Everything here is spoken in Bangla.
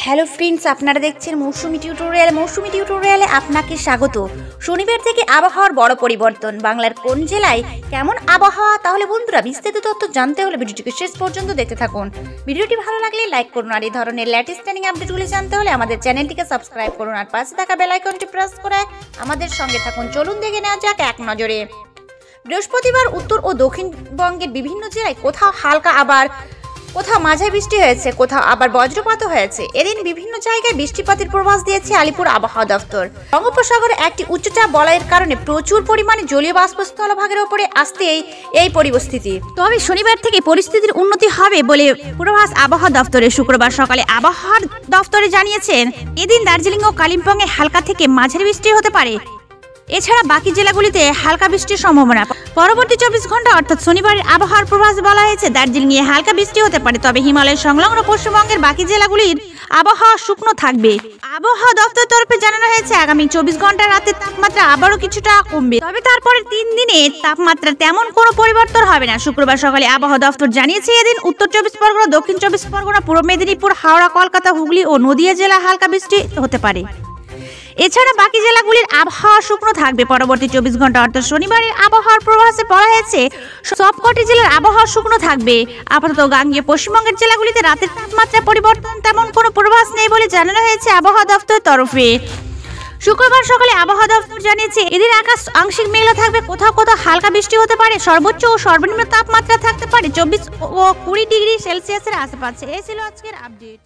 হ্যালো ফ্রেন্ডস, আপনারা দেখছেন মৌসুমি টিউটোরিয়ালে আপনাকে স্বাগত। শনিবার থেকে আবহাওয়ার বড় পরিবর্তন। বাংলার কোন জেলায় কেমন আবহাওয়া, তাহলে বন্ধুরা বিস্তারিত তথ্য জানতে হলে ভিডিওটিকে শেষ পর্যন্ত দেখতে থাকুন। ভিডিওটি ভালো লাগলে লাইক করুন, আর এই ধরনের লেটেস্ট ট্রেনিং আপডেটগুলি জানতে হলে আমাদের চ্যানেলটিকে সাবস্ক্রাইব করুন, আর পাশে থাকা বেল আইকনটি প্রেস করে আমাদের সঙ্গে থাকুন। চলুন দেখে নেওয়া যাক এক নজরে। বৃহস্পতিবার উত্তর ও দক্ষিণবঙ্গের বিভিন্ন জেলায় কোথাও হালকা, আবার কোথাও মাঝারি বৃষ্টি হয়েছে, কোথাও আবার বজ্রপাতও হয়েছে। এদিন বিভিন্ন জায়গায় বৃষ্টিপাতের পূর্বাভাস দিয়েছে আলিপুর আবহাওয়া দফতর। বঙ্গোপসাগরে একটি উচ্চচাপ বলয়ের কারণে প্রচুর পরিমাণে জলীয় বাষ্প স্থলভাগের ওপরে আসতে এই পরিস্থিতি। তবে শনিবার থেকে পরিস্থিতির উন্নতি হবে বলে পূর্বাভাস আবহাওয়া দফতরে। শুক্রবার সকালে আবহাওয়া দফতরে জানিয়েছেন, এদিন দার্জিলিং ও কালিম্পংয়ে হালকা থেকে মাঝারি বৃষ্টি হতে পারে। এছাড়া বাকি জেলাগুলিতে হালকা বৃষ্টির সম্ভাবনা। পরবর্তী 24 ঘন্টা অর্থাৎ শনিবারের আবহাওয়ার পূর্বাভাসে বলা হয়েছে, দার্জিলিংয়ে হালকা বৃষ্টি হতে পারে, তবে হিমালয় সংলগ্ন পশ্চিমবঙ্গের বাকি জেলাগুলির আবহাওয়া শুকনো থাকবে। আবহাওয়া দপ্তরের তরফে জানানো হয়েছে, আগামী 24 ঘন্টা রাতের তাপমাত্রা আবারও কিছুটা কমবে, তবে তারপরের 3 দিনে তাপমাত্রা তেমন কোনো পরিবর্তন হবে না। শুক্রবার সকালে আবহাওয়া দপ্তর জানিয়েছে, এদিন উত্তর 24 পরগনা, দক্ষিণ 24 পরগনা, পূর্ব মেদিনীপুর, হাওড়া, কলকাতা, হুগলি ও নদিয়া জেলায় হালকা বৃষ্টি হতে পারে। এছাড়া বাকি জেলাগুলির আবহাওয়া শুকনো থাকবে। পরবর্তী 24 ঘন্টা অর্থাৎ শনিবারের আবহাওয়ার পূর্বাভাসে বলা হয়েছে, সবকটি জেলার আবহাওয়া শুকনো থাকবে। আপাতত গাঙ্গেয় পশ্চিমবঙ্গের জেলাগুলিতে রাতের তাপমাত্রা পরিবর্তন তেমন কোনো পূর্বাভাস নেই বলে জানানো হয়েছে আবহাওয়া দপ্তরের তরফে। শুক্রবার সকালে আবহাওয়া দপ্তর জানিয়েছে, এদিন আকাশ আংশিক মেঘলা থাকবে, কোথাও কোথাও হালকা বৃষ্টি হতে পারে। সর্বোচ্চ ও সর্বনিম্ন তাপমাত্রা থাকতে পারে 24 ও 20 ডিগ্রি সেলসিয়াসের আশেপাশে। এই ছিল আজকের আপডেট।